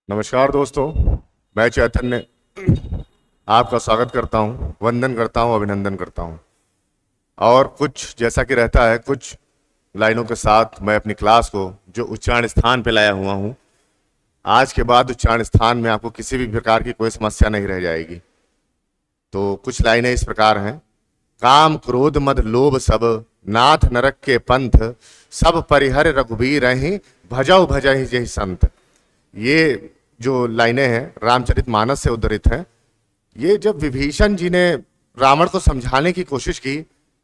नमस्कार दोस्तों, मैं चैतन्य आपका स्वागत करता हूं, वंदन करता हूं, अभिनंदन करता हूं। और कुछ जैसा कि रहता है, कुछ लाइनों के साथ मैं अपनी क्लास को जो उच्चारण स्थान पे लाया हुआ हूं। आज के बाद उच्चारण स्थान में आपको किसी भी प्रकार की कोई समस्या नहीं रह जाएगी। तो कुछ लाइनें इस प्रकार हैं। काम क्रोध मद लोभ सब, नाथ नरक के पंथ, सब परिहर रघुबीर रहीं, भजौ भजहि जहि संत। ये जो लाइनें हैं रामचरितमानस से उद्धृत हैं। ये जब विभीषण जी ने रावण को समझाने की कोशिश की,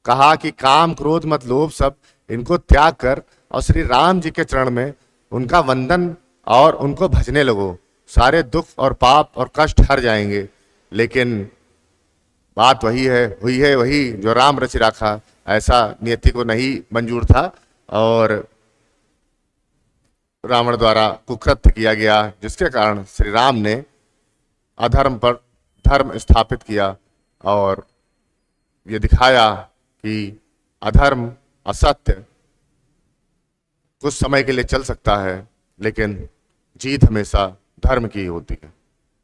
कहा कि काम क्रोध मत लोभ सब इनको त्याग कर और श्री राम जी के चरण में उनका वंदन और उनको भजने लगो, सारे दुख और पाप और कष्ट हर जाएंगे। लेकिन बात वही है, हुई है वही जो राम रचि राखा, ऐसा नियति को नहीं मंजूर था और रावण द्वारा कुकृत्य किया गया, जिसके कारण श्री राम ने अधर्म पर धर्म स्थापित किया और ये दिखाया कि अधर्म असत्य कुछ समय के लिए चल सकता है, लेकिन जीत हमेशा धर्म की होती है।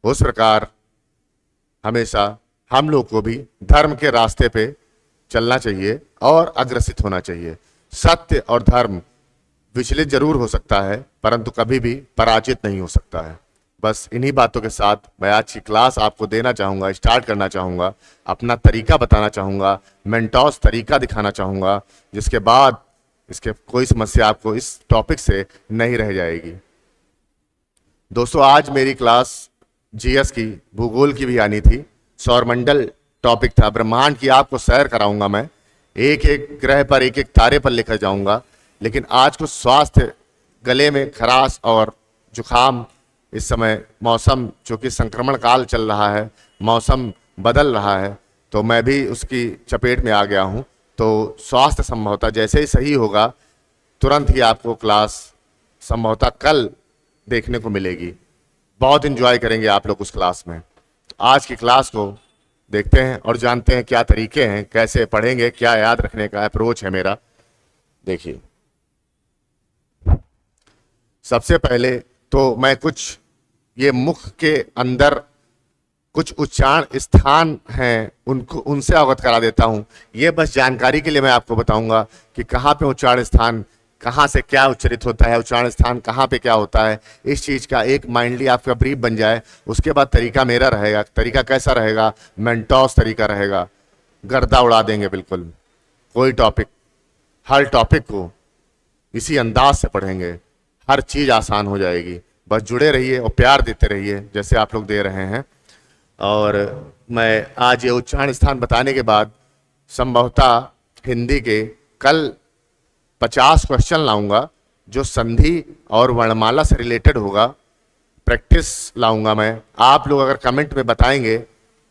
उस प्रकार हमेशा हम लोग को भी धर्म के रास्ते पे चलना चाहिए और अग्रसित होना चाहिए। सत्य और धर्म विचलित जरूर हो सकता है, परंतु कभी भी पराजित नहीं हो सकता है। बस इन्हीं बातों के साथ मैं आज की क्लास आपको देना चाहूँगा, स्टार्ट करना चाहूँगा, अपना तरीका बताना चाहूँगा, मेंटोस तरीका दिखाना चाहूँगा, जिसके बाद इसके कोई समस्या आपको इस टॉपिक से नहीं रह जाएगी। दोस्तों, आज मेरी क्लास जीएस की, भूगोल की भी आनी थी। सौरमंडल टॉपिक था, ब्रह्मांड की आपको सैर कराऊंगा मैं, एक एक ग्रह पर एक एक तारे पर लेकर जाऊंगा। लेकिन आज कुछ स्वास्थ्य, गले में खराश और जुखाम, इस समय मौसम चूँकि संक्रमण काल चल रहा है, मौसम बदल रहा है, तो मैं भी उसकी चपेट में आ गया हूँ। तो स्वास्थ्य संभवतः जैसे ही सही होगा, तुरंत ही आपको क्लास संभवतः कल देखने को मिलेगी। बहुत इंजॉय करेंगे आप लोग उस क्लास में। आज की क्लास को देखते हैं और जानते हैं क्या तरीके हैं, कैसे पढ़ेंगे, क्या याद रखने का अप्रोच है मेरा। देखिए, सबसे पहले तो मैं कुछ ये मुख के अंदर कुछ उच्चारण स्थान हैं, उनको उनसे अवगत करा देता हूं। ये बस जानकारी के लिए मैं आपको बताऊंगा कि कहाँ पे उच्चारण स्थान, कहाँ से क्या उच्चरित होता है, उच्चारण स्थान कहाँ पे क्या होता है। इस चीज़ का एक माइंडली आपका ब्रीफ बन जाए। उसके बाद तरीका मेरा रहेगा। तरीका कैसा रहेगा? मेंटोस तरीका रहेगा। गर्दा उड़ा देंगे बिल्कुल। कोई टॉपिक, हर टॉपिक को इसी अंदाज से पढ़ेंगे, हर चीज़ आसान हो जाएगी। बस जुड़े रहिए और प्यार देते रहिए जैसे आप लोग दे रहे हैं। और मैं आज ये उच्चारण स्थान बताने के बाद संभवतः हिंदी के कल 50 क्वेश्चन लाऊंगा जो संधि और वर्णमाला से रिलेटेड होगा। प्रैक्टिस लाऊंगा मैं। आप लोग अगर कमेंट में बताएंगे,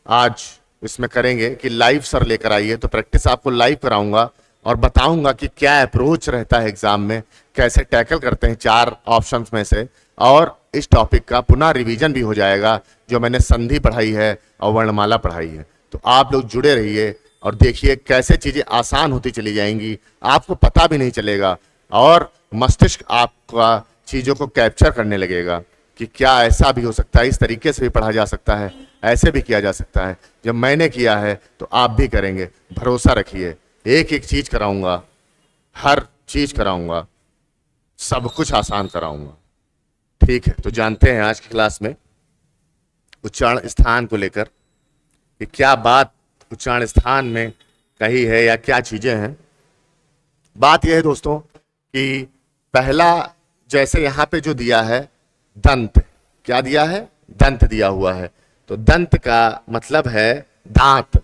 आज इसमें करेंगे कि लाइव सर लेकर आइए, तो प्रैक्टिस आपको लाइव कराऊंगा और बताऊंगा कि क्या अप्रोच रहता है एग्जाम में, कैसे टैकल करते हैं 4 ऑप्शंस में से। और इस टॉपिक का पुनः रिवीजन भी हो जाएगा, जो मैंने संधि पढ़ाई है और वर्णमाला पढ़ाई है। तो आप लोग जुड़े रहिए और देखिए कैसे चीज़ें आसान होती चली जाएंगी, आपको पता भी नहीं चलेगा और मस्तिष्क आपका चीज़ों को कैप्चर करने लगेगा कि क्या ऐसा भी हो सकता है, इस तरीके से भी पढ़ा जा सकता है, ऐसे भी किया जा सकता है। जब मैंने किया है तो आप भी करेंगे, भरोसा रखिए। एक एक चीज़ कराऊंगा, हर चीज़ कराऊंगा, सब कुछ आसान कराऊंगा। ठीक है, तो जानते हैं आज की क्लास में उच्चारण स्थान को लेकर कि क्या बात उच्चारण स्थान में कही है या क्या चीजें हैं। बात यह है दोस्तों कि पहला, जैसे यहां पे जो दिया है दंत, क्या दिया है? दंत दिया हुआ है। तो दंत का मतलब है दांत,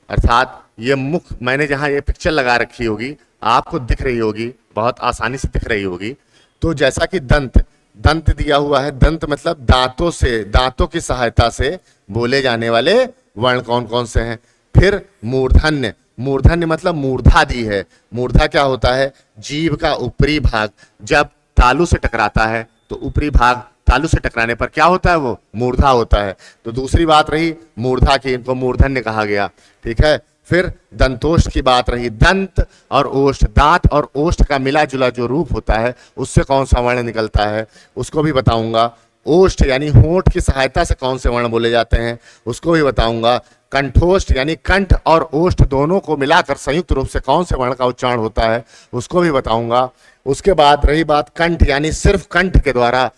अर्थात ये मुख। मैंने जहां ये पिक्चर लगा रखी होगी, आपको दिख रही होगी, बहुत आसानी से दिख रही होगी। तो जैसा कि दंत, दंत दिया हुआ है, दंत मतलब दांतों से, दांतों की सहायता से बोले जाने वाले वर्ण कौन कौन से हैं। फिर मूर्धन्य, मूर्धन्य मतलब मूर्धा दी है। मूर्धा क्या होता है? जीभ का ऊपरी भाग जब तालू से टकराता है तो ऊपरी भाग तालू से टकराने पर क्या होता है? वो मूर्धा होता है। तो दूसरी बात रही मूर्धा की, इनको मूर्धन्य कहा गया। ठीक है। फिर दंतोष्ठ की बात रही, दंत और ओष्ठ, दांत और ओष्ठ का मिला जुला जो रूप होता है उससे कौन सा वर्ण निकलता है उसको भी बताऊंगा। ओष्ठ यानी होंठ की सहायता से कौन से वर्ण बोले जाते हैं उसको भी बताऊंगा। कंठोष्ठ यानी कंठ और ओष्ठ दोनों को मिलाकर संयुक्त रूप से कौन से वर्ण का उच्चारण होता है उसको भी बताऊंगा। उसके बाद रही बात कंठ यानी सिर्फ कंठ के द्वारा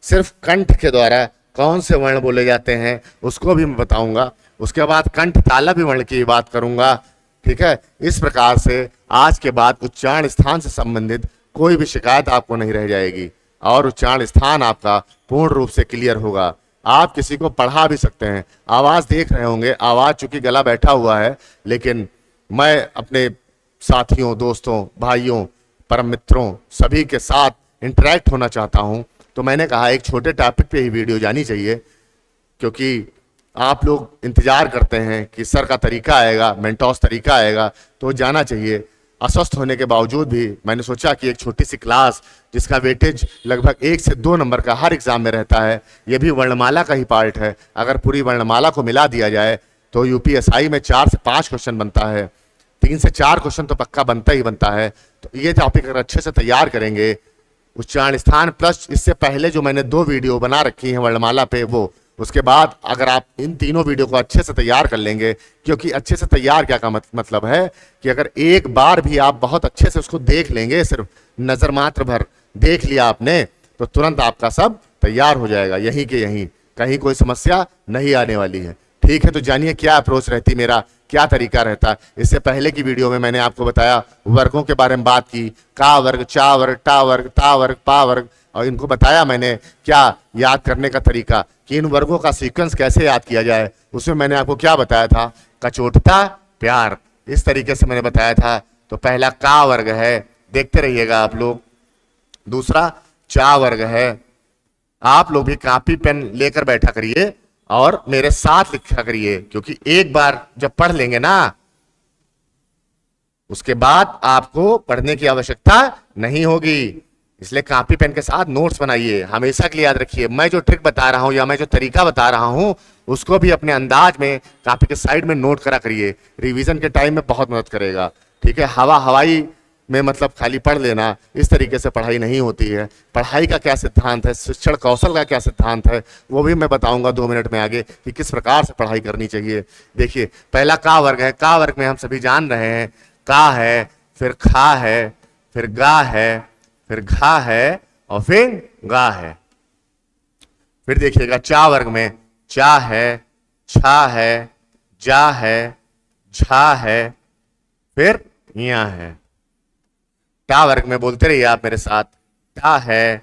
सिर्फ कंठ के द्वारा कौन से वर्ण बोले जाते हैं उसको भी मैं बताऊंगा। उसके बाद कंठ तालव्य वर्ण की बात करूंगा। ठीक है, इस प्रकार से आज के बाद उच्चारण स्थान से संबंधित कोई भी शिकायत आपको नहीं रह जाएगी और उच्चारण स्थान आपका पूर्ण रूप से क्लियर होगा। आप किसी को पढ़ा भी सकते हैं। आवाज देख रहे होंगे, आवाज चूंकि गला बैठा हुआ है, लेकिन मैं अपने साथियों, दोस्तों, भाइयों, परम मित्रों सभी के साथ इंटरेक्ट होना चाहता हूं, तो मैंने कहा एक छोटे टॉपिक पे ही वीडियो जानी चाहिए, क्योंकि आप लोग इंतजार करते हैं कि सर का तरीका आएगा, मेंटोस तरीका आएगा, तो जाना चाहिए। अस्वस्थ होने के बावजूद भी मैंने सोचा कि एक छोटी सी क्लास जिसका वेटेज लगभग 1 से 2 नंबर का हर एग्जाम में रहता है, ये भी वर्णमाला का ही पार्ट है। अगर पूरी वर्णमाला को मिला दिया जाए तो यूपीएसआई में 4 से 5 क्वेश्चन बनता है, 3 से 4 क्वेश्चन तो पक्का बनता ही बनता है। तो ये टॉपिक अगर अच्छे से तैयार करेंगे, उच्चारण स्थान प्लस इससे पहले जो मैंने 2 वीडियो बना रखी हैं वर्णमाला पे, वो उसके बाद अगर आप इन तीनों वीडियो को अच्छे से तैयार कर लेंगे, क्योंकि अच्छे से तैयार क्या का मतलब है कि अगर एक बार भी आप बहुत अच्छे से उसको देख लेंगे, सिर्फ नजर मात्र भर देख लिया आपने, तो तुरंत आपका सब तैयार हो जाएगा, यहीं के यहीं, कहीं कोई समस्या नहीं आने वाली है। ठीक है, तो जानिए क्या अप्रोच रहती, मेरा क्या तरीका रहता है। इससे पहले की वीडियो में मैंने आपको बताया, वर्गों के बारे में बात की, का वर्ग, चा वर्ग, टा वर्ग, ता वर्ग, पा वर्ग, और इनको बताया मैंने क्या याद करने का तरीका, कि इन वर्गों का सीक्वेंस कैसे याद किया जाए। उसमें मैंने आपको क्या बताया था, कचोटता प्यार, इस तरीके से मैंने बताया था। तो पहला का वर्ग है, देखते रहिएगा आप लोग। दूसरा चा वर्ग है। आप लोग भी कॉपी पेन लेकर बैठा करिए और मेरे साथ लिखा करिए, क्योंकि एक बार जब पढ़ लेंगे ना, उसके बाद आपको पढ़ने की आवश्यकता नहीं होगी। इसलिए कॉपी पेन के साथ नोट्स बनाइए, हमेशा के लिए याद रखिए। मैं जो ट्रिक बता रहा हूं या मैं जो तरीका बता रहा हूं, उसको भी अपने अंदाज में कॉपी के साइड में नोट करा करिए, रिवीजन के टाइम में बहुत मदद करेगा। ठीक है, हवाई में मतलब खाली पढ़ लेना, इस तरीके से पढ़ाई नहीं होती है। पढ़ाई का क्या सिद्धांत है, शिक्षण कौशल का क्या सिद्धांत है, वो भी मैं बताऊंगा 2 मिनट में आगे कि किस प्रकार से पढ़ाई करनी चाहिए। देखिए, पहला का वर्ग है। का वर्ग में हम सभी जान रहे हैं, का है, फिर खा है, फिर गा है, फिर घा है और फिर गा है। फिर देखिएगा चा वर्ग में चा है, छा है, जा है, झा है, फिर या है। टा वर्ग में बोलते रहिए आप मेरे साथ, टा है,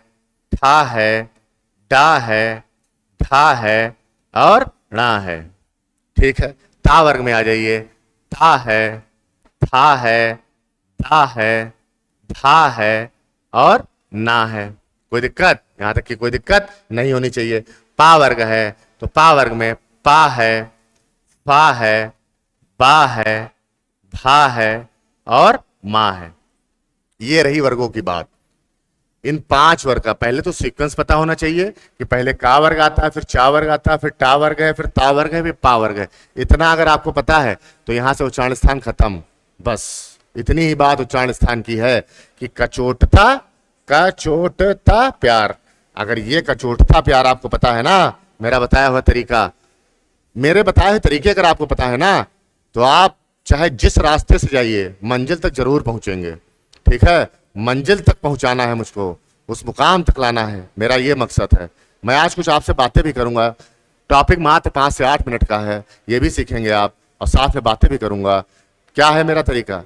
ठा है, डा है, ढा है और णा है। ठीक है, ता वर्ग में आ जाइए, ता है, था है, धा है, धा है और ना है। कोई दिक्कत, यहां तक कि कोई दिक्कत नहीं होनी चाहिए। पा वर्ग है, तो पा वर्ग में पा है, फा है, बा है, भा है और माँ है। ये रही वर्गों की बात। इन 5 वर्ग का पहले तो सीक्वेंस पता होना चाहिए कि पहले का वर्ग आता है, फिर चा वर्ग आता है, फिर टा वर्ग है, फिर ता वर्ग है, फिर पा वर्ग है। इतना अगर आपको पता है तो यहां से उच्चारण स्थान खत्म। बस इतनी ही बात उच्चारण स्थान की है कि कचोटता, कचोटता प्यार। अगर ये कचोटता प्यार आपको पता है ना, मेरा बताया हुआ तरीका, मेरे बताए हुए तरीके अगर आपको पता है ना, तो आप चाहे जिस रास्ते से जाइए मंजिल तक जरूर पहुंचेंगे। ठीक है, मंजिल तक पहुंचाना है मुझको, उस मुकाम तक लाना है, मेरा ये मकसद है। मैं आज कुछ आपसे बातें भी करूंगा, टॉपिक मात्र 5 से 8 मिनट का है, ये भी सीखेंगे आप, और साथ में बातें भी करूंगा। क्या है मेरा तरीका,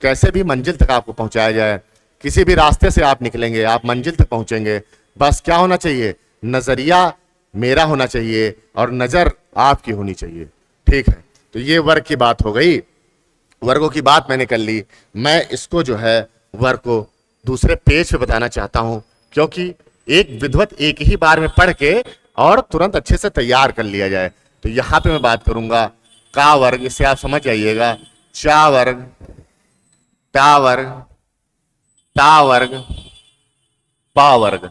कैसे भी मंजिल तक आपको पहुंचाया जाए। किसी भी रास्ते से आप निकलेंगे, आप मंजिल तक पहुंचेंगे। बस क्या होना चाहिए, नजरिया मेरा होना चाहिए और नजर आपकी होनी चाहिए। ठीक है, तो ये वर्ग की बात हो गई, वर्गों की बात मैंने कर ली। मैं इसको जो है वर्ग को दूसरे पेज पे बताना चाहता हूं, क्योंकि एक विधिवत एक ही बार में पढ़ के और तुरंत अच्छे से तैयार कर लिया जाए। तो यहां पे मैं बात करूंगा का वर्ग, इससे आप समझ जाइएगा। चा वर्ग, टा वर्ग, ता वर्ग, पा वर्ग।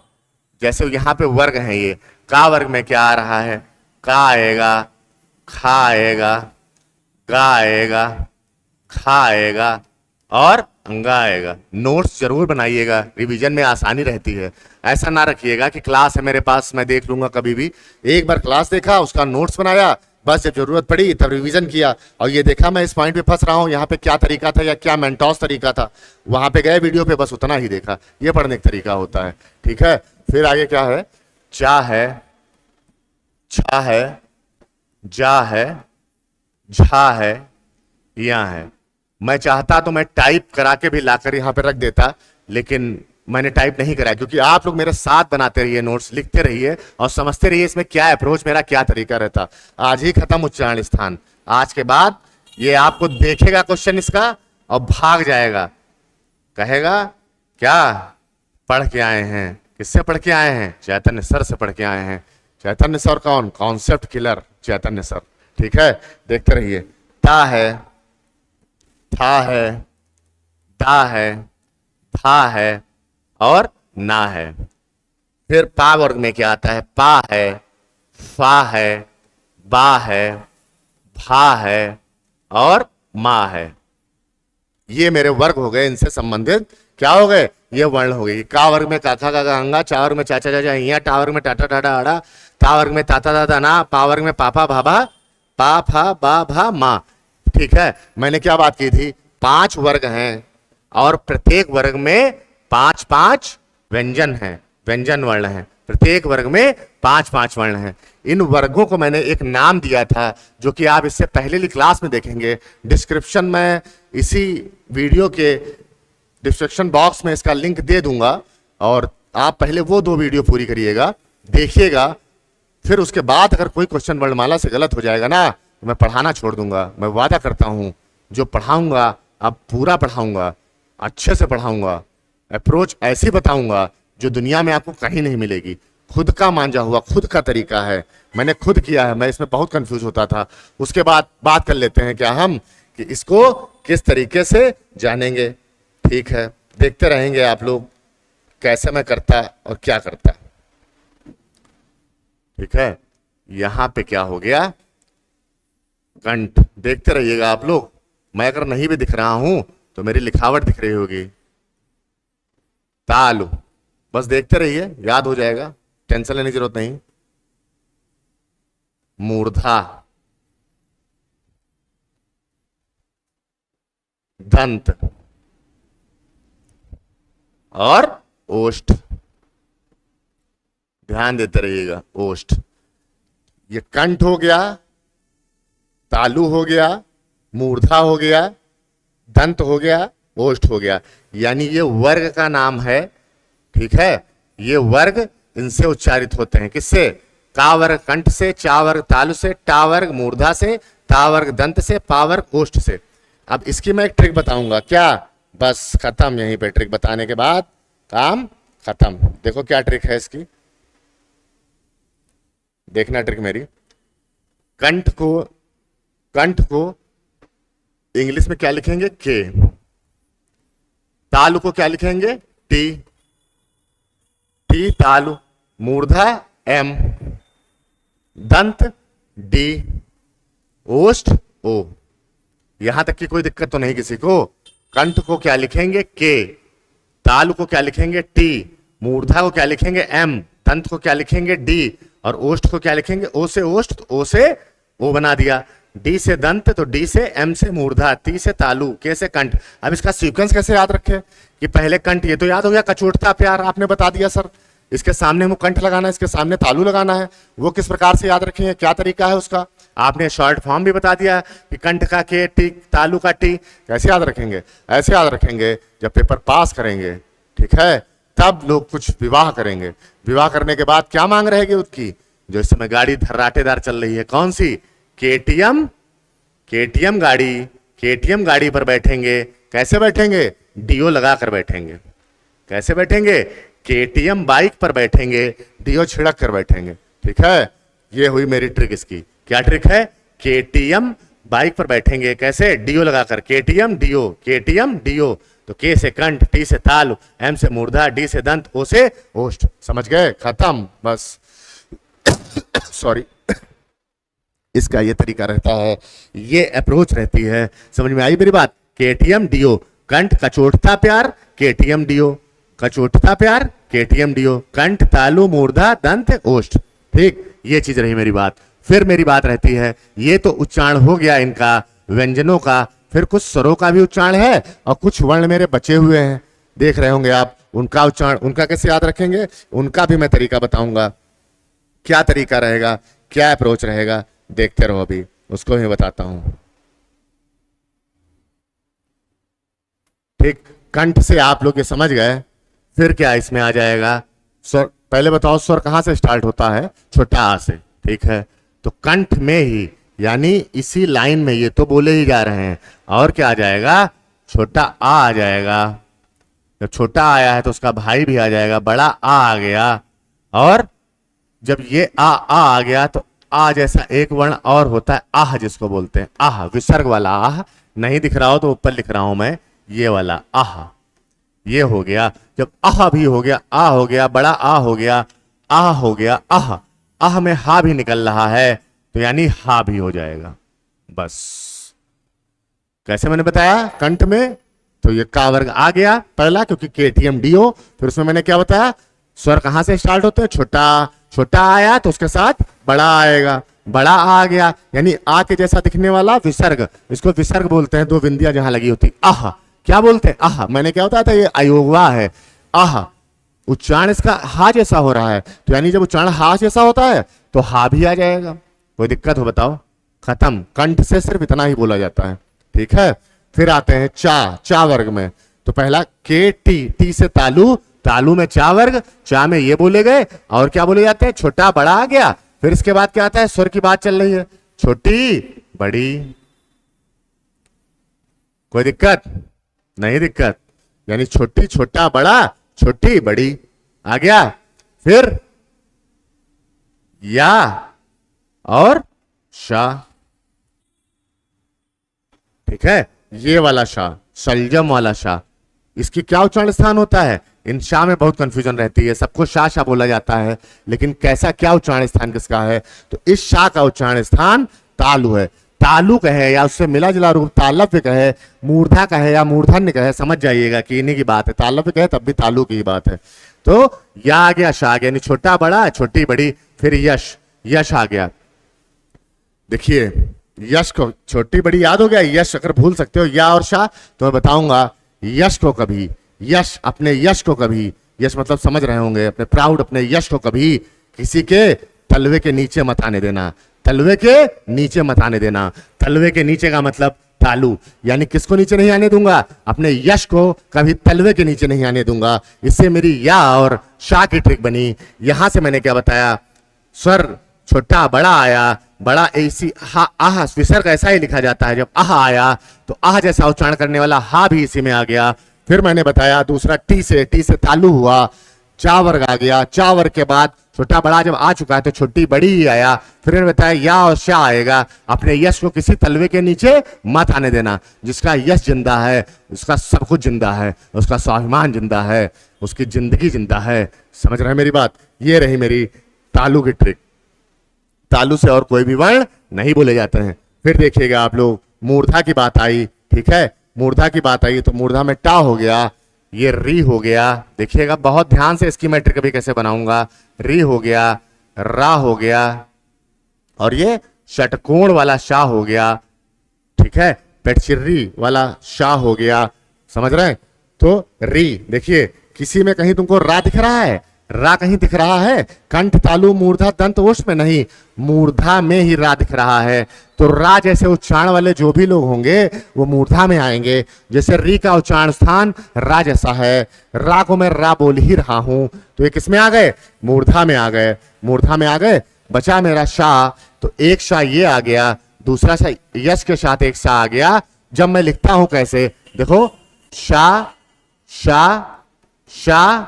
जैसे यहां पे वर्ग है, ये का वर्ग में क्या आ रहा है, का आएगा, खा आएगा, गा आएगा, खा आएगा, और अंगा आएगा। नोट्स जरूर बनाइएगा, रिवीजन में आसानी रहती है। ऐसा ना रखिएगा कि क्लास है मेरे पास, मैं देख लूंगा कभी भी। एक बार क्लास देखा, उसका नोट्स बनाया, बस जब जरूरत पड़ी तब रिवीजन किया, और ये देखा मैं इस पॉइंट पे फंस रहा हूँ, यहाँ पे क्या तरीका था या क्या मेंटोस तरीका था, वहां पे गए वीडियो पे, बस उतना ही देखा। ये पढ़ने का तरीका होता है। ठीक है, फिर आगे क्या है? चा है, छा है, जा है, झा है, या है। मैं चाहता तो मैं टाइप करा के भी लाकर यहां पे रख देता, लेकिन मैंने टाइप नहीं करा, क्योंकि आप लोग मेरे साथ बनाते रहिए, नोट्स लिखते रहिए और समझते रहिए इसमें क्या अप्रोच, मेरा क्या तरीका रहता। आज ही खत्म उच्चारण स्थान। आज के बाद ये आपको देखेगा क्वेश्चन इसका और भाग जाएगा, कहेगा क्या पढ़ के आए हैं? किससे पढ़ के आए हैं? चैतन्य सर से पढ़ के आए हैं। चैतन्य सर कौन? कॉन्सेप्ट किलर चैतन्य सर। ठीक है, देखते रहिए। ता है, था है, दा है, था है और ना है। फिर पा वर्ग में क्या आता है? पा है, फा है, बा है, भा है और मा है। ये मेरे वर्ग हो गए, इनसे संबंधित क्या हो गए? ये वर्ण हो गए। का वर्ग में काखा काका अंगा, चा वर्ग में चाचा चाचा हिया, टा वर्ग में टाटा टाटा आड़ा, ता वर्ग में ताता दादा ना, पा वर्ग में पापा भाभा, पा फा बा भा मा। ठीक है, मैंने क्या बात की थी? 5 वर्ग हैं और प्रत्येक वर्ग में 5-5 व्यंजन हैं, व्यंजन वर्ण हैं। प्रत्येक वर्ग में 5-5 वर्ण हैं। इन वर्गों को मैंने एक नाम दिया था, जो कि आप इससे पहले की क्लास में देखेंगे। डिस्क्रिप्शन में, इसी वीडियो के डिस्क्रिप्शन बॉक्स में इसका लिंक दे दूंगा, और आप पहले वो 2 वीडियो पूरी करिएगा, देखिएगा। फिर उसके बाद अगर कोई क्वेश्चन वर्णमाला से गलत हो जाएगा ना, तो मैं पढ़ाना छोड़ दूंगा। मैं वादा करता हूं, जो पढ़ाऊंगा अब पूरा पढ़ाऊंगा, अच्छे से पढ़ाऊंगा, अप्रोच ऐसी बताऊंगा जो दुनिया में आपको कहीं नहीं मिलेगी। खुद का मांझा हुआ, खुद का तरीका है, मैंने खुद किया है। मैं इसमें बहुत कंफ्यूज होता था। उसके बाद बात कर लेते हैं क्या हम, कि इसको किस तरीके से जानेंगे। ठीक है, देखते रहेंगे आप लोग कैसे मैं करता और क्या करता। ठीक है, यहां पे क्या हो गया? कंठ। देखते रहिएगा आप लोग। मैं अगर नहीं भी दिख रहा हूं तो मेरी लिखावट दिख रही होगी। तालु, बस देखते रहिए, याद हो जाएगा, टेंशन लेने की जरूरत नहीं। मूर्धा, दंत और ओष्ठ। ध्यान देते रहिएगा, ओष्ठ। ये कंठ हो गया, तालु हो गया, मूर्धा हो गया, दंत हो गया, ओष्ठ हो गया। यानी ये वर्ग का नाम है। ठीक है, ये वर्ग इनसे उच्चारित होते हैं। किससे? का वर्ग कंठ से, चा वर्ग तालु से, टा वर्ग मूर्धा से, ता वर्ग दंत से, पा वर्ग ओष्ठ से। अब इसकी मैं एक ट्रिक बताऊंगा। क्या? बस खत्म। यहीं पे ट्रिक बताने के बाद काम खत्म। देखो क्या ट्रिक है इसकी, देखना ट्रिक मेरी। कंठ को इंग्लिश में क्या लिखेंगे? के। तालु को क्या लिखेंगे? टी। टी तालु। मूर्धा एम। दंत डी। ओष्ठ ओ। यहां तक की कोई दिक्कत तो नहीं किसी को? कंठ को क्या लिखेंगे? के। तालु को क्या लिखेंगे? टी। मूर्धा को क्या लिखेंगे? एम। दंत को क्या लिखेंगे? डी। और ओष्ठ को क्या लिखेंगे? ओ से ओष्ठ, तो ओ से ओ बना दिया। डी से दंत तो डी से, एम से मूर्धा, टी से तालु, के से कंठ। अब इसका सीक्वेंस कैसे याद रखे कि पहले कंठ? ये तो याद हो गया, कचोटता प्यार आपने बता दिया सर। इसके सामने मुंह कंठ लगाना है, इसके सामने तालु लगाना है। वो किस प्रकार से याद रखेंगे, क्या तरीका है उसका? आपने शॉर्ट फॉर्म भी बता दिया कि कंठ का के, टी, तालु का टी। कैसे याद रखेंगे? ऐसे याद रखेंगे जब पेपर पास करेंगे। ठीक है, तब लोग कुछ विवाह करेंगे। विवाह करने के बाद क्या मांग रहेगी उसकी? जो इस समय गाड़ी धर्राटेदार चल रही है, कौन सी? केटीएम। केटीएम गाड़ी, केटीएम गाड़ी पर बैठेंगे। कैसे बैठेंगे? डीओ लगा कर बैठेंगे। कैसे बैठेंगे? केटीएम बाइक पर बैठेंगे, डीओ छिड़क कर बैठेंगे। ठीक है, ये हुई मेरी ट्रिक। इसकी क्या ट्रिक है? केटीएम बाइक पर बैठेंगे, कैसे? डीओ लगाकर। केटीएम डीओ, केटीएम डीओ। तो के से कंठ, टी से तालु, एम से मूर्धा, डी से दंत, ओ से ओष्ठ। समझ गए? खत्म, बस। सॉरी। इसका ये तरीका रहता है, ये अप्रोच रहती है। समझ में आई मेरी बात? केटीएम डीओ, कंठ कचोटता प्यार केटीएम डीओ, कचोटता प्यार केटीएम डीओ, कंठ तालु मूर्धा दंत ओष्ठ। ठीक, ये चीज रही मेरी बात। फिर मेरी बात रहती है, ये तो उच्चारण हो गया इनका व्यंजनों का, फिर कुछ स्वरों का भी उच्चारण है और कुछ वर्ण मेरे बचे हुए हैं, देख रहे होंगे आप। उनका उच्चारण, उनका कैसे याद रखेंगे, उनका भी मैं तरीका बताऊंगा। क्या तरीका रहेगा, क्या अप्रोच रहेगा, देखते रहो, अभी उसको ही बताता हूं। ठीक, कंठ से आप लोग ये समझ गए। फिर क्या इसमें आ जाएगा, स्वर। पहले बताओ स्वर कहां से स्टार्ट होता है, छोटा आ से। ठीक है, तो कंठ में ही, यानी इसी लाइन में, ये तो बोले ही जा रहे हैं, और क्या आ जाएगा, छोटा आ जाएगा। जब छोटा आया है तो उसका भाई भी आ जाएगा, बड़ा आ गया। और जब ये आ गया तो आ जैसा एक वर्ण और होता है आह, जिसको बोलते हैं आह, विसर्ग वाला आह। नहीं दिख रहा हो तो ऊपर लिख रहा हूं मैं, ये वाला आह, ये हो गया। जब आह भी हो गया, आ हो गया, बड़ा आ हो गया, आह हो गया, आह। आह में हा भी निकल रहा है, तो यानी हा भी हो जाएगा। बस कैसे मैंने बताया कंठ में, तो ये का वर्ग आ गया पहला, क्योंकि केटीएम डीओ। फिर उसमें मैंने क्या बताया, स्वर कहां से स्टार्ट होते हैं, छोटा। छोटा आया तो उसके साथ बड़ा आएगा, बड़ा आ गया, यानी आ के जैसा दिखने वाला विसर्ग, इसको विसर्ग बोलते हैं, दो बिंदियां जहां लगी होती। आह, क्या बोलते हैं, आह। मैंने क्या बताया था, ये अयोगवा है। आह, उच्चारण इसका हा जैसा हो रहा है, तो यानी जब उच्चारण हा जैसा होता है तो हा भी आ जाएगा। कोई दिक्कत हो बताओ, खत्म। कंठ से सिर्फ इतना ही बोला जाता है। ठीक है, फिर आते हैं चा वर्ग में। तो पहला के टी से तालु, तालु में चा वर्ग, चा में ये बोले गए, और क्या बोले जाते हैं, छोटा बड़ा आ गया। फिर इसके बाद क्या आता है, स्वर की बात चल रही है, छोटी बड़ी। कोई दिक्कत नहीं, दिक्कत, यानी छोटी छोटा बड़ा, छोटी बड़ी आ गया। फिर या और शा। ठीक है, ये वाला शा, शलजम वाला शा, इसकी क्या उच्चारण स्थान होता है, इन शाह में बहुत कंफ्यूजन रहती है, सबको शाह शाह बोला जाता है, लेकिन कैसा क्या उच्चारण स्थान किसका है, तो इस शाह का उच्चारण स्थान तालु है। तालु कहे या उससे मिला जुला रूप तालव्य कहे, मूर्धा कहे या मूर्धन्य कहे, समझ जाइएगा कि इन्हीं की बात है। तालव्य कहे तब भी तालु की बात है। तो या आ गया, शाह आ गया, यानी छोटा बड़ा, छोटी बड़ी। फिर यश, यश आ गया। देखिए यश को, छोटी बड़ी याद हो गया, यश अगर भूल सकते हो या और शाह, तो मैं बताऊंगा। यश को कभी, यश, अपने यश को कभी, यश मतलब समझ रहे होंगे, अपने प्राउड, अपने यश को कभी किसी के तलवे के नीचे मत आने देना। तलवे के नीचे मत आने देना। तलवे के नीचे का मतलब तालु, यानी किसको नीचे नहीं आने दूंगा, अपने यश को कभी तलवे के नीचे नहीं आने दूंगा। इससे मेरी या और शाह की ट्रिक बनी। यहां से मैंने क्या बताया, स्वर छोटा बड़ा आया, बड़ा ऐसी हा, आह, विसर्ग ऐसा ही लिखा जाता है। जब आह आया तो आह जैसा उच्चारण करने वाला हा भी इसी में आ गया। फिर मैंने बताया दूसरा टी से तालु हुआ, चा वर्ग आ गया। चा वर्ग के बाद छोटा बड़ा जब आ चुका है तो छोटी बड़ी ही आया। फिर मैंने बताया या और शाह आएगा। अपने यश को किसी तलवे के नीचे मत आने देना। जिसका यश जिंदा है उसका सब कुछ जिंदा है, उसका स्वाभिमान जिंदा है, उसकी जिंदगी जिंदा है। समझ रहे हैं मेरी बात, ये रही मेरी तालु की ट्रिक। तालु से और कोई भी वर्ण नहीं बोले जाते हैं। फिर देखिएगा आप लोग, मूर्धा की बात आई। ठीक है, मूर्धा की बात आई तो मूर्धा में टा हो गया, ये री हो गया। देखिएगा बहुत ध्यान से, इसकी मैं ट्रिक भी कैसे बनाऊंगा। री हो गया, रा हो गया, और ये षटकोण वाला शाह हो गया। ठीक है, पेटचिर्री वाला शाह हो गया। समझ रहे हैं, तो री देखिए, किसी में कहीं तुमको रा दिख रहा है, रा कहीं दिख रहा है, कंठ तालु मूर्धा दंत ओष्ठ में नहीं, मूर्धा में ही रा दिख रहा है। तो रा जैसे उच्चारण वाले जो भी लोग होंगे वो मूर्धा में आएंगे। जैसे री का उच्चारण स्थान रा जैसा है, रा को मैं रा बोल ही रहा हूं, तो ये किस में आ गए, मूर्धा में आ गए। मूर्धा में आ गए, बचा मेरा शाह। तो एक शाह ये आ गया, दूसरा शाह यश के साथ एक शाह आ गया। जब मैं लिखता हूं कैसे, देखो शाह शाह शाह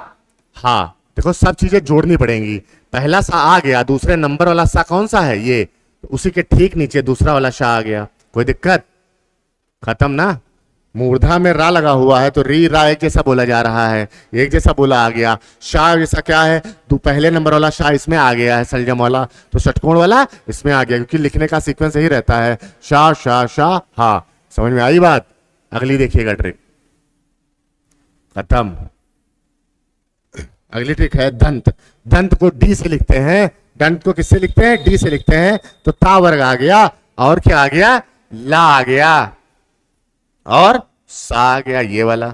हा, देखो सब चीजें जोड़नी पड़ेंगी। पहला सा आ गया, दूसरे नंबर वाला सा कौन सा है, ये, तो उसी के ठीक नीचे दूसरा वाला शाह आ गया। कोई दिक्कत, खत्म ना। मूर्धा में रा लगा हुआ है तो री रा एक जैसा बोला जा रहा है, एक जैसा बोला आ गया। शाह जैसा क्या है, तो पहले नंबर वाला शाह इसमें आ गया है, सलजम वाला, तो षटकोण वाला इसमें आ गया, क्योंकि लिखने का सीक्वेंस यही रहता है, शाह शाह शाह हा। समझ में आई बात। अगली देखिएगा ट्रिक, खत्म। अगली ट्रिक है दंत। दंत को डी से लिखते हैं। दंत को किससे लिखते हैं? डी से लिखते हैं। तो ता वर्ग आ गया और क्या आ गया? ला आ गया और सा आ गया, ये वाला।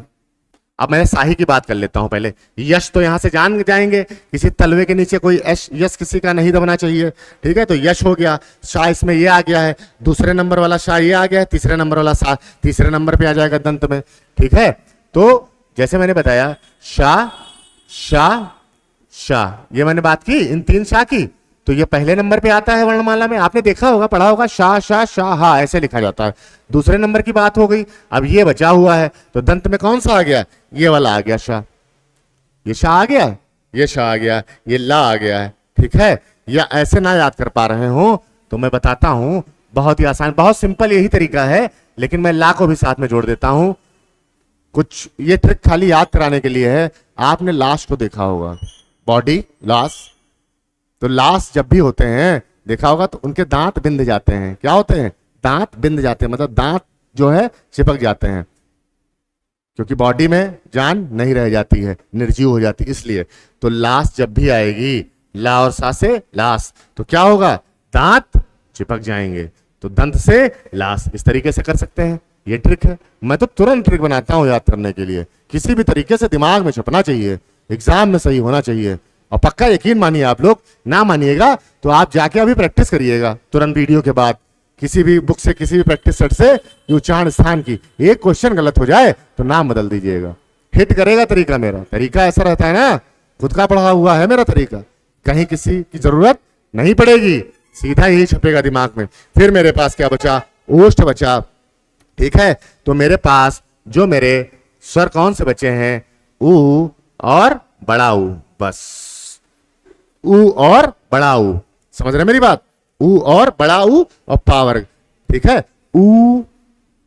अब मैं शाही की बात कर लेता हूं पहले। यश तो यहां से जान जाएंगे, किसी तलवे के नीचे कोई यश यश किसी का नहीं दबना चाहिए, ठीक है। तो यश हो गया। शाह इसमें ये आ गया है, दूसरे नंबर वाला शाह ये आ गया है, तीसरे नंबर वाला शाह तीसरे नंबर पे आ जाएगा दंत में, ठीक है। तो जैसे मैंने बताया शाह शाह शाह, ये मैंने बात की इन तीन शाह की। तो ये पहले नंबर पे आता है वर्णमाला में, आपने देखा होगा, पढ़ा होगा, शाह शाह शाह हा ऐसे लिखा जाता है। दूसरे नंबर की बात हो गई। अब ये बचा हुआ है, तो दंत में कौन सा आ गया? ये वाला आ गया शाह। ये शाह आ गया, ये शाह आ गया, ये ला आ गया है, ठीक है। या ऐसे ना याद कर पा रहे हो तो मैं बताता हूं, बहुत ही आसान, बहुत सिंपल यही तरीका है, लेकिन मैं ला को भी साथ में जोड़ देता हूं। कुछ ये ट्रिक खाली याद कराने के लिए है। आपने लाश को देखा होगा, बॉडी लाश, तो लाश जब भी होते हैं देखा होगा तो उनके दांत बिंद जाते हैं। क्या होते हैं? दांत बिंद जाते हैं, मतलब दांत जो है चिपक जाते हैं, क्योंकि बॉडी में जान नहीं रह जाती है, निर्जीव हो जाती है, इसलिए। तो लाश जब भी आएगी, ला और सा से लाश, तो क्या होगा? दांत चिपक जाएंगे। तो दंत से लाश, इस तरीके से कर सकते हैं। ये ट्रिक है। मैं तो तुरंत ट्रिक बनाता हूं याद करने के लिए, किसी भी तरीके से दिमाग में छपना चाहिए, एग्जाम में सही होना चाहिए। और पक्का यकीन मानिए आप लोग, ना मानिएगा तो आप जाके अभी प्रैक्टिस करिएगा तुरंत वीडियो के बाद, किसी भी बुक से, किसी भी प्रैक्टिस सेट से, उच्चारण स्थान की एक क्वेश्चन गलत हो जाए तो नाम बदल दीजिएगा। हिट करेगा तरीका मेरा। तरीका ऐसा रहता है ना, खुद का पढ़ा हुआ है मेरा तरीका, कहीं किसी की जरूरत नहीं पड़ेगी, सीधा यही छपेगा दिमाग में। फिर मेरे पास क्या बचा? ओष्ठ बचा, ठीक है। तो मेरे पास जो मेरे स्वर कौन से बचे हैं? ऊ और बड़ा ऊ, बस ऊ और बड़ा ऊ, समझ रहे मेरी बात? ऊ और बड़ा ऊ और पा वर्ग, ठीक है। ऊ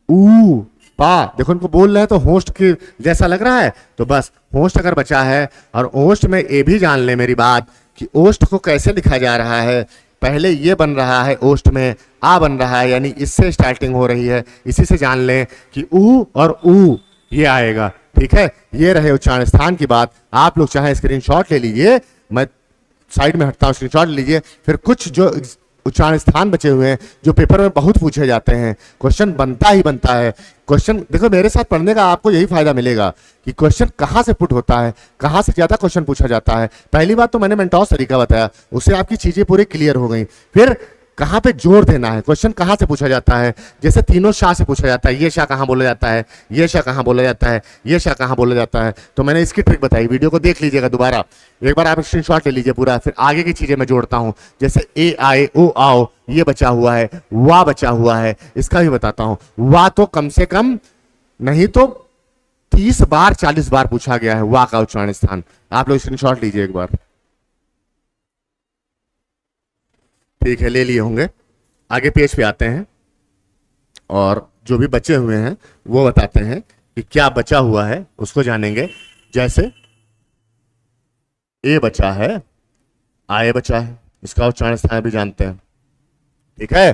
ऊ पा, देखो इनको बोल रहे हैं तो होस्ट के जैसा लग रहा है, तो बस होस्ट अगर बचा है, और ओष्ठ में ये भी जान ले मेरी बात कि ओष्ठ को कैसे लिखा जा रहा है। पहले ये बन रहा है ओष्ठ में, आ बन रहा है, यानी इससे स्टार्टिंग हो रही है, इसी से जान लें कि ऊ और ऊ ये आएगा, ठीक है। ये रहे उच्चारण स्थान की बात। आप लोग चाहे स्क्रीनशॉट ले लीजिए, मैं साइड में हटता हूं, स्क्रीनशॉट लीजिए। फिर कुछ जो उच्चारण स्थान बचे हुए हैं जो पेपर में बहुत पूछे जाते हैं, क्वेश्चन बनता ही बनता है। क्वेश्चन देखो, मेरे साथ पढ़ने का आपको यही फायदा मिलेगा कि क्वेश्चन कहां से पुट होता है, कहां से ज्यादा क्वेश्चन पूछा जाता है। पहली बात तो मैंने मेंटोस तरीका बताया, उससे आपकी चीजें पूरी क्लियर हो गई। फिर कहां पे जोर देना है, क्वेश्चन कहां से पूछा जाता है। जैसे तीनों शाह से पूछा जाता है, ये शाह कहां बोला जाता है, ये शाह कहां बोला जाता है, ये शाह कहां बोला जाता है। तो मैंने इसकी ट्रिक बताई, वीडियो को देख लीजिएगा दोबारा, एक बार आप स्क्रीनशॉट ले लीजिए पूरा। फिर आगे की चीजें मैं जोड़ता हूं, जैसे ए आए ओ आओ ये बचा हुआ है, वा बचा हुआ है, इसका भी बताता हूं। वा तो कम से कम नहीं तो 30 बार 40 बार पूछा गया है, वा का उच्चारण स्थान। आप लोग स्क्रीनशॉट लीजिए एक बार, ठीक है, ले लिए होंगे। आगे पेज पे आते हैं और जो भी बचे हुए हैं वो बताते हैं कि क्या बचा हुआ है, उसको जानेंगे। जैसे ए बचा है, आए बचा है, इसका उच्चारण स्थान भी जानते हैं, ठीक है।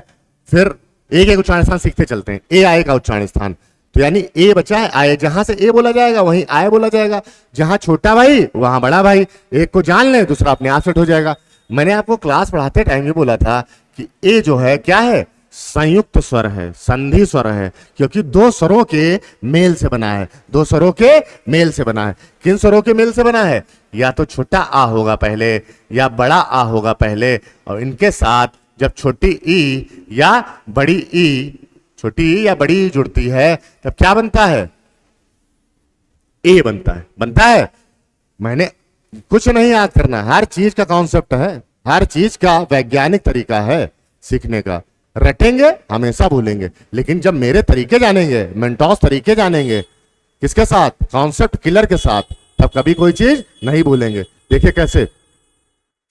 फिर एक एक उच्चारण स्थान सीखते चलते हैं। ए आए का उच्चारण स्थान, तो यानी ए बचा है, आए, जहां से ए बोला जाएगा वहीं आए बोला जाएगा, जहां छोटा भाई वहां बड़ा भाई। एक को जान ले, दूसरा अपने आप सेट हो जाएगा। मैंने आपको क्लास पढ़ाते टाइम ये बोला था कि ए जो है क्या है? संयुक्त स्वर है, संधि स्वर है, क्योंकि दो स्वरों के मेल से बना है, दो स्वरों के मेल से बना है। किन स्वरों के मेल से बना है? या तो छोटा आ होगा पहले या बड़ा आ होगा पहले, और इनके साथ जब छोटी ई या बड़ी ई, छोटी ई या बड़ी ई जुड़ती है तब क्या बनता है? ए बनता है, बनता है। मैंने कुछ नहीं याद करना, हर चीज का कॉन्सेप्ट है, हर चीज का वैज्ञानिक तरीका है सीखने का। रटेंगे हमेशा भूलेंगे, लेकिन जब मेरे तरीके जानेंगे, मेंटोस तरीके जानेंगे, किसके साथ? कॉन्सेप्ट किलर के साथ, तब कभी कोई चीज नहीं भूलेंगे। देखिए कैसे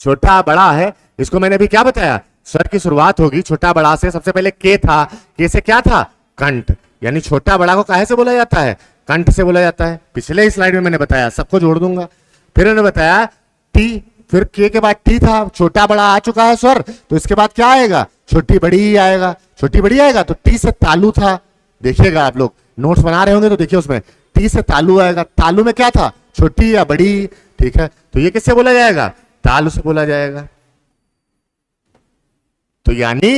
छोटा बड़ा है, इसको मैंने अभी क्या बताया? स्वर की शुरुआत होगी छोटा बड़ा से। सबसे पहले के था, के से क्या था? कंठ, यानी छोटा बड़ा को काहे से बोला जाता है? कंठ से बोला जाता है। पिछले स्लाइड में मैंने बताया, सबको जोड़ दूंगा। फिर उन्होंने बताया टी, फिर के बाद टी था, छोटा बड़ा आ चुका है स्वर, तो इसके बाद क्या आएगा? छोटी बड़ी ही आएगा, छोटी बड़ी आएगा, तो टी से तालु था। देखिएगा आप लोग नोट्स बना रहे होंगे तो देखिए उसमें टी से तालू आएगा, तालू में क्या था, छोटी या बड़ी, ठीक है, तो ये किससे बोला जाएगा, तालु से बोला जाएगा। तो यानी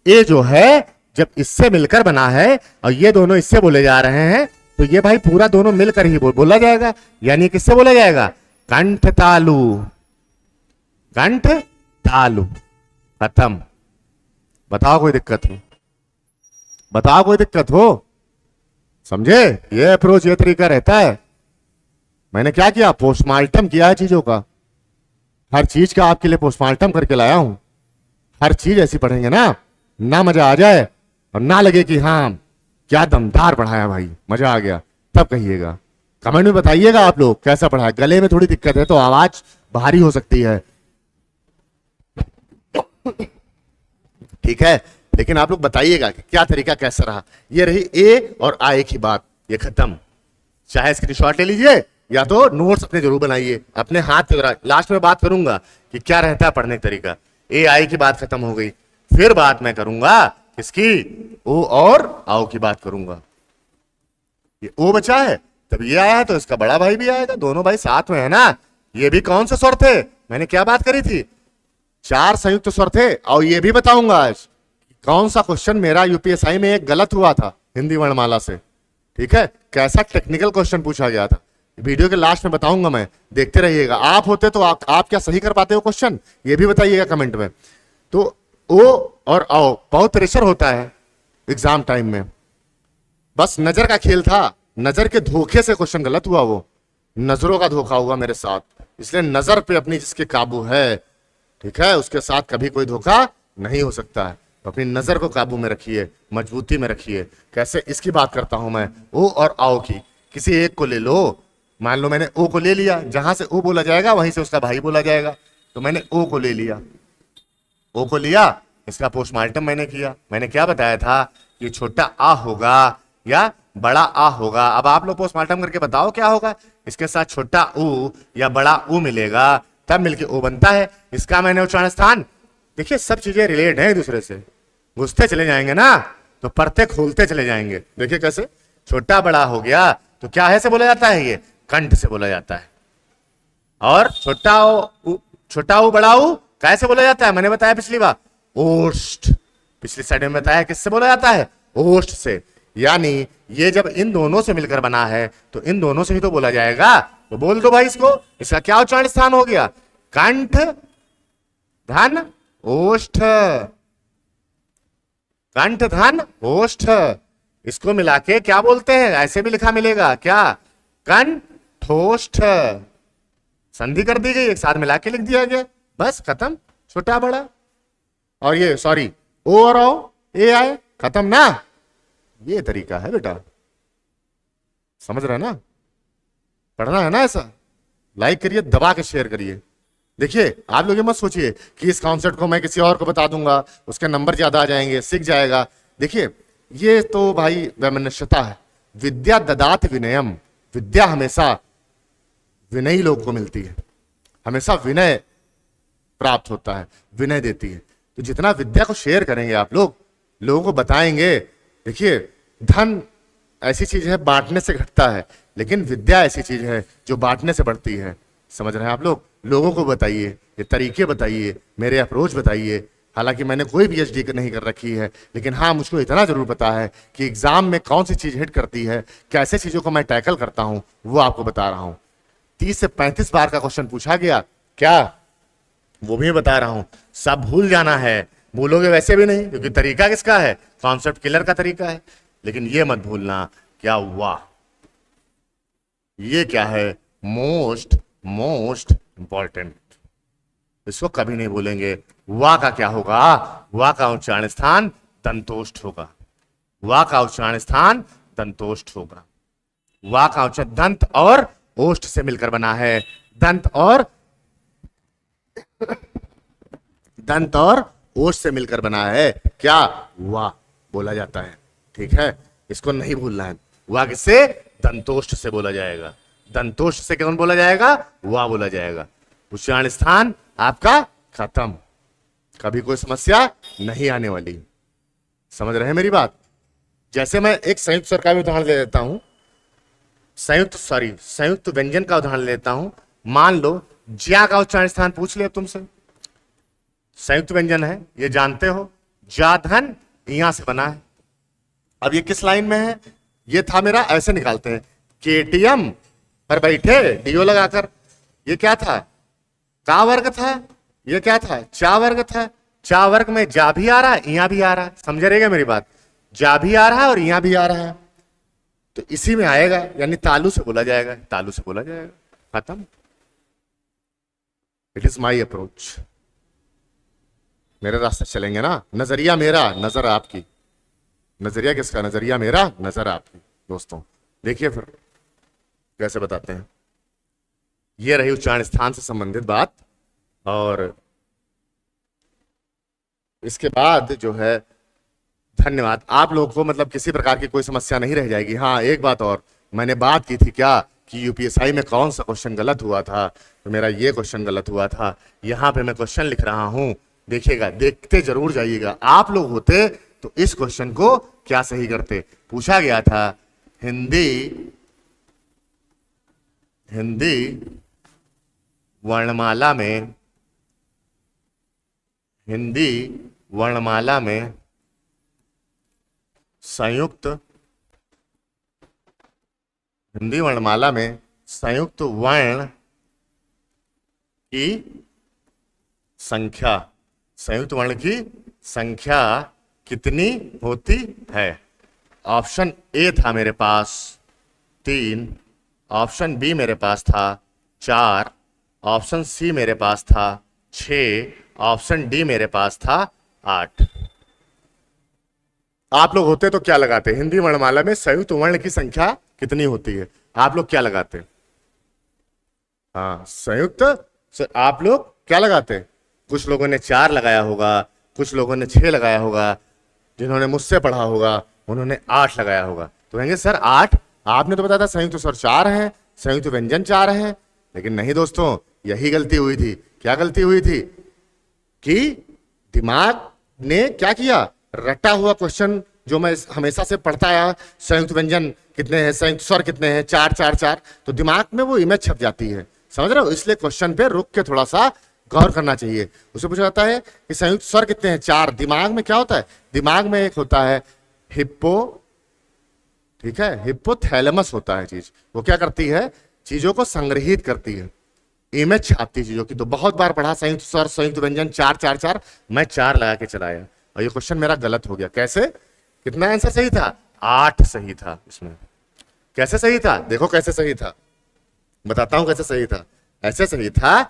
ये जो है जब इससे मिलकर बना है और ये दोनों इससे बोले जा रहे हैं, तो ये भाई पूरा दोनों मिलकर ही बोला जाएगा। यानी किससे बोला जाएगा, कंठ तालु, कंठ तालु, खत्म। बताओ कोई दिक्कत हो, बताओ कोई दिक्कत हो, समझे, ये अप्रोच ये तरीका रहता है। मैंने क्या किया, पोस्टमार्टम किया है चीजों का, हर चीज का आपके लिए पोस्टमार्टम करके लाया हूं। हर चीज ऐसी पढ़ेंगे ना मजा आ जाए और ना लगे कि हाँ क्या दमदार पढ़ाया भाई, मजा आ गया, तब कहिएगा। कमेंट में बताइएगा आप लोग कैसा पढ़ा है। गले में थोड़ी दिक्कत है तो आवाज भारी हो सकती है, ठीक है, लेकिन आप लोग बताइएगा कि क्या तरीका कैसा रहा। ये रही ए और आए की बात, ये खत्म। चाहे स्क्रीनशॉट ले लीजिए या तो नोट्स अपने जरूर बनाइए, अपने हाथ पे। लास्ट में बात करूंगा कि क्या रहता है पढ़ने का तरीका। ए आई की बात खत्म हो गई, फिर बात मैं करूंगा किसकी, ओ और आओ की बात करूंगा। ये ओ बचा है, तब ये आया है तो इसका बड़ा भाई भी आएगा, दोनों भाई साथ में है ना। ये भी कौन से स्वर थे, मैंने क्या बात करी थी, 4 संयुक्त स्वर थे। और ये भी बताऊंगा आज कौन सा क्वेश्चन मेरा यूपीएसआई में एक गलत हुआ था हिंदी वर्णमाला से, ठीक है, कैसा टेक्निकल क्वेश्चन पूछा गया था। वीडियो के लास्ट में बताऊंगा मैं, देखते रहिएगा। आप होते तो आप क्या सही कर पाते हो क्वेश्चन, ये भी बताइएगा कमेंट में। तो ओ और आओ बहुत प्रेशर होता है एग्जाम टाइम में, बस नजर का खेल था, नजर के धोखे से क्वेश्चन गलत हुआ, वो नजरों का धोखा हुआ मेरे साथ, इसलिए नजर पे अपनी जिसके काबू है, ठीक है, उसके साथ कभी कोई धोखा नहीं हो सकता है। तो अपनी नजर को काबू में रखिए, मजबूती में रखिए। कैसे, इसकी बात करता हूं मैं, ओ और आओ की। किसी एक को ले लो, मान लो मैंने ओ को ले लिया, जहां से ओ बोला जाएगा वहीं से उसका भाई बोला जाएगा, तो मैंने ओ को ले लिया, ओ को लिया, इसका पोस्टमार्टम मैंने किया। मैंने क्या बताया था, ये छोटा आ होगा या बड़ा आ होगा। अब आप लोग पोस्टमार्टम करके बताओ क्या होगा, इसके साथ छोटा ऊ या बड़ा ऊ मिलेगा तब मिलके ओ बनता है। इसका मैंने उच्चारण स्थान, देखिए सब चीजें रिलेट हैं एक दूसरे से, घुसते चले जाएंगे ना तो परते खोलते चले जाएंगे। देखिए कैसे, छोटा बड़ा हो गया तो क्या है से बोला जाता है, ये कंठ से बोला जाता है। और छोटा ऊ बड़ा ऊ कैसे बोला जाता है, मैंने बताया पिछली बार, ओष्ठ। पिछली साइड में बताया किससे बोला जाता है, ओष्ठ से। यानी ये जब इन दोनों से मिलकर बना है तो इन दोनों से ही तो बोला जाएगा। तो बोल दो भाई इसको, इसका क्या उच्चारण स्थान हो गया, कंठ धन ओष्ठ, कंठ धन ओष्ठ। इसको मिला के क्या बोलते हैं, ऐसे भी लिखा मिलेगा क्या, कंठोष्ठ। संधि कर दी गई, एक साथ मिला के लिख दिया गया, बस खत्म, छोटा बड़ा। और ये सॉरी ओ और ओ ए आए, खत्म ना। ये तरीका है बेटा, समझ रहे ना, पढ़ना है ना ऐसा। लाइक करिए, दबा के शेयर करिए। देखिए आप लोग ये मत सोचिए कि इस कॉन्सेप्ट को मैं किसी और को बता दूंगा उसके नंबर ज्यादा आ जाएंगे, सीख जाएगा। देखिए ये तो भाई वैमनस्यता है, विद्या ददात विनयम। विद्या हमेशा विनयी लोग को मिलती है, हमेशा विनय प्राप्त होता है, विनय देती है। तो जितना विद्या को शेयर करेंगे आप लोग, लोगों को बताएंगे। देखिए धन ऐसी चीज है बांटने से घटता है, लेकिन विद्या ऐसी चीज है जो बांटने से बढ़ती है। समझ रहे हैं आप लोग। लोगों को बताइए, ये तरीके बताइए, मेरे अप्रोच बताइए। हालांकि मैंने कोई पीएचडी नहीं कर रखी है, लेकिन हाँ मुझको इतना जरूर पता है कि एग्जाम में कौन सी चीज हिट करती है, कैसे चीजों को मैं टैकल करता हूं, वो आपको बता रहा हूं। 30 से 35 बार का क्वेश्चन पूछा गया क्या, वो भी बता रहा हूं। सब भूल जाना है, भूलोगे वैसे भी नहीं, क्योंकि तरीका किसका है, कॉन्सेप्ट किलर का तरीका है। लेकिन ये मत भूलना क्या हुआ, ये क्या है, मोस्ट मोस्ट इंपॉर्टेंट। इसको कभी नहीं भूलेंगे। वा का क्या होगा, वा का उच्चारण स्थान दंतोष्ठ होगा। वा का उच्चारण स्थान दंतोष्ठ होगा। वा का उच्चारण दंत और ओष्ठ से मिलकर बना है। दंत और दंत और ओष्ठ से मिलकर बना है क्या, वा बोला जाता है। ठीक है, इसको नहीं भूलना है। वा किससे, दंतोष्ठ से बोला जाएगा। दंतोष्ठ से कौन बोला जाएगा, वा बोला जाएगा। उच्चारण स्थान आपका खत्म, कभी कोई समस्या नहीं आने वाली। समझ रहे हैं मेरी बात। जैसे मैं एक संयुक्त स्वर का भी उदाहरण दे देता हूं। संयुक्त व्यंजन का उदाहरण लेता हूं। मान लो ज्या का उच्चारण स्थान पूछ लिया तुमसे, संयुक्त व्यंजन है, ये जानते हो, जा धन यहां से बना है। अब ये किस लाइन में है? ये था मेरा, ऐसे निकालते हैं, केटीएम पर बैठे डीओ लगाकर, ये क्या था? का वर्ग था, ये क्या था? चा वर्ग था। चा वर्ग में जा भी आ रहा है, यहां भी आ रहा है, समझ रहेगा मेरी बात? जा भी आ रहा है और यहां भी आ रहा है, तो इसी में आएगा, यानी तालु से बोला जाएगा, तालु से बोला जाएगा, खत्म। इट इज माई अप्रोच, मेरे रास्ते चलेंगे ना। नजरिया मेरा, नजर आपकी। नजरिया किसका? नजरिया मेरा, नजर आपकी। दोस्तों देखिए फिर कैसे बताते हैं। ये रही उच्चारण स्थान से संबंधित बात, और इसके बाद जो है, धन्यवाद आप लोगों को, मतलब किसी प्रकार की कोई समस्या नहीं रह जाएगी। हाँ एक बात और, मैंने बात की थी क्या कि यूपीएसआई में कौन सा क्वेश्चन गलत हुआ था, तो मेरा ये क्वेश्चन गलत हुआ था। यहां पे मैं क्वेश्चन लिख रहा हूं, देखिएगा, देखते जरूर जाइएगा। आप लोग होते तो इस क्वेश्चन को क्या सही करते? पूछा गया था हिंदी वर्णमाला में, हिंदी वर्णमाला में संयुक्त, हिंदी वर्णमाला में संयुक्त वर्ण की संख्या, संयुक्त वर्ण की संख्या कितनी होती है? ऑप्शन ए था मेरे पास 3, ऑप्शन बी मेरे पास था 4, ऑप्शन सी मेरे पास था 6, ऑप्शन डी मेरे पास था 8। आप लोग होते तो क्या लगाते? हिंदी वर्णमाला में संयुक्त वर्ण की संख्या कितनी होती है? आप लोग क्या लगाते? हाँ संयुक्त, आप लोग क्या लगाते? कुछ लोगों ने 4 लगाया होगा, कुछ लोगों ने 6 लगाया होगा, जिन्होंने मुझसे पढ़ा होगा उन्होंने 8 लगाया होगा। तो कहेंगे सर 8, आपने तो बताया था संयुक्त स्वर 4 है, संयुक्त व्यंजन 4 है। लेकिन नहीं दोस्तों, यही गलती हुई थी। क्या गलती हुई थी? कि दिमाग ने क्या किया, रटा हुआ क्वेश्चन जो मैं हमेशा से पढ़ता आया, संयुक्त व्यंजन कितने हैं, संयुक्त स्वर कितने हैं, 4 4 4, तो दिमाग में वो इमेज छप जाती है, समझ रहे हो? इसलिए क्वेश्चन पे रुक के थोड़ा सा गौर करना चाहिए। उसे पूछा जाता है कि संयुक्त स्वर कितने हैं? 4। दिमाग में क्या होता है? दिमाग में एक होता है हिप्पो, ठीक है, हिप्पोथैलेमस होता है चीज, वो क्या करती है? चीजों को संग्रहित करती है, इमेज छापती है चीजों की। तो बहुत बार पढ़ा संयुक्त स्वर, संयुक्त व्यंजन 4 4 4, मैं 4 लगा के चलाया और ये क्वेश्चन मेरा गलत हो गया। कैसे? कितना आंसर सही था? 8 सही था इसमें। कैसे सही था? देखो कैसे सही था, बताता हूं कैसे सही था। ऐसे सही था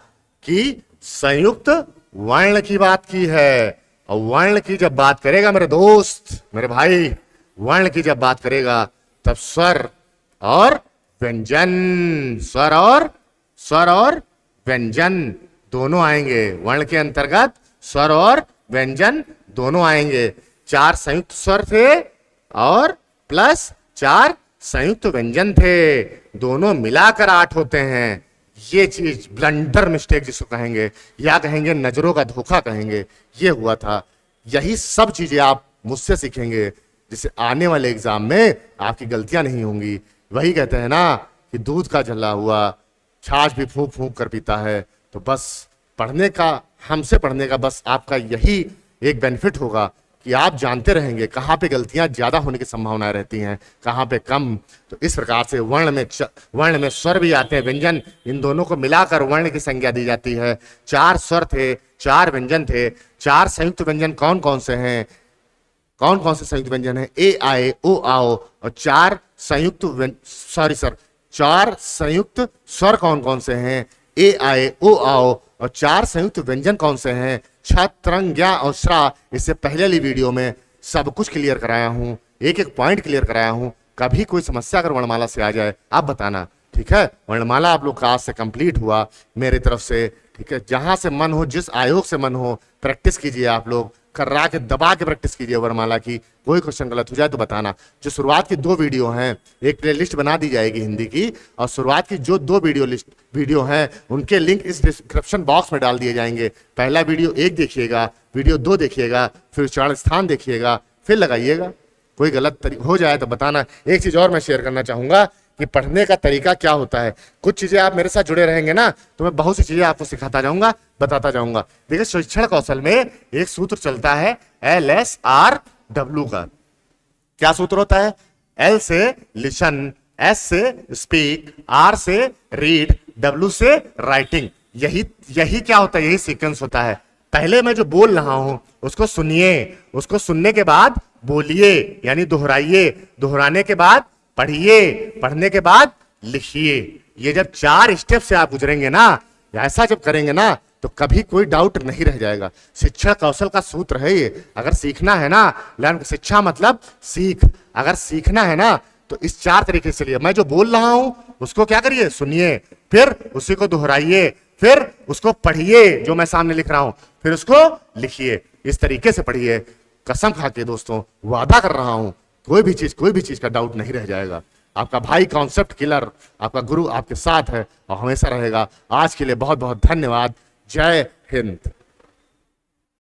कि संयुक्त वर्ण की बात की है, और वर्ण की जब बात करेगा मेरे दोस्त, मेरे भाई, वर्ण की जब बात करेगा तब स्वर और व्यंजन, स्वर और व्यंजन दोनों आएंगे। वर्ण के अंतर्गत स्वर और व्यंजन दोनों आएंगे। 4 संयुक्त स्वर थे और प्लस 4 संयुक्त व्यंजन थे, दोनों मिलाकर 8 होते हैं। ये चीज ब्लंडर मिस्टेक जिसको कहेंगे, या कहेंगे नजरों का धोखा कहेंगे, ये हुआ था। यही सब चीजें आप मुझसे सीखेंगे, जिससे आने वाले एग्जाम में आपकी गलतियां नहीं होंगी। वही कहते हैं ना कि दूध का जला हुआ छाछ भी फूंक फूंक कर पीता है। तो बस पढ़ने का, हमसे पढ़ने का बस आपका यही एक बेनिफिट होगा कि आप जानते रहेंगे कहाँ पे गलतियां ज्यादा होने की संभावनाएं रहती हैं, कहाँ पे कम। तो इस प्रकार से वर्ण में स्वर भी आते हैं, व्यंजन, इन दोनों को मिलाकर वर्ण की संज्ञा दी जाती है। 4 स्वर थे, 4 व्यंजन थे। 4 संयुक्त व्यंजन कौन कौन से हैं? कौन कौन से संयुक्त व्यंजन है? ए आए ओ आओ। और 4 संयुक्त 4 संयुक्त स्वर कौन कौन से हैं? ए आए ओ आओ। और 4 संयुक्त व्यंजन कौन से हैं? छ, त्रंग, ज्ञा और श्रा। इससे पहले वाली वीडियो में सब कुछ क्लियर कराया हूं, एक एक पॉइंट क्लियर कराया हूं। कभी कोई समस्या अगर वर्णमाला से आ जाए आप बताना, ठीक है? वर्णमाला आप लोग का आज से कंप्लीट हुआ मेरी तरफ से, ठीक है? जहां से मन हो, जिस आयोग से मन हो, प्रैक्टिस कीजिए। आप लोग कर्रा के दबा के प्रैक्टिस कीजिए वर्णमाला की। कोई क्वेश्चन गलत हो जाए तो बताना। जो शुरुआत की 2 वीडियो हैं, एक प्लेलिस्ट बना दी जाएगी हिंदी की, और शुरुआत की जो 2 वीडियो हैं उनके लिंक इस डिस्क्रिप्शन बॉक्स में डाल दिए जाएंगे। पहला वीडियो 1 देखिएगा, वीडियो 2 देखिएगा, फिर उच्चारण स्थान देखिएगा, फिर लगाइएगा। कोई गलत हो जाए तो बताना। एक चीज और मैं शेयर करना चाहूंगा कि कि पढ़ने का तरीका क्या होता है। कुछ चीजें आप मेरे साथ जुड़े रहेंगे ना तो मैं बहुत सी चीजें आपको सिखाता जाऊंगा, बताता जाऊंगा। देखिए शिक्षण कौशल में एक सूत्र चलता है LSRW का। क्या सूत्र होता है? L से लिसन, S से स्पीक, R से रीड, W से राइटिंग। यही यही क्या होता है? यही सीक्वेंस होता है। पहले मैं जो बोल रहा हूं उसको सुनिए, उसको सुनने के बाद बोलिए यानी दोहराइए, दोहराने के बाद पढ़िए, पढ़ने के बाद लिखिए। ये जब 4 स्टेप से आप गुजरेंगे ना, ऐसा जब करेंगे ना तो कभी कोई डाउट नहीं रह जाएगा। शिक्षा कौशल का सूत्र है ये। अगर सीखना है ना, लर्न, शिक्षा मतलब सीख, अगर सीखना है ना तो इस 4 तरीके से लिए। मैं जो बोल रहा हूं उसको क्या करिए? सुनिए, फिर उसी को दोहराइए, फिर उसको पढ़िए जो मैं सामने लिख रहा हूं, फिर उसको लिखिए। इस तरीके से पढ़िए। कसम खा के दोस्तों वादा कर रहा हूं, कोई भी चीज का डाउट नहीं रह जाएगा। आपका भाई कॉन्सेप्ट किलर, आपका गुरु आपके साथ है और हमेशा रहेगा। आज के लिए बहुत बहुत धन्यवाद। जय हिंद।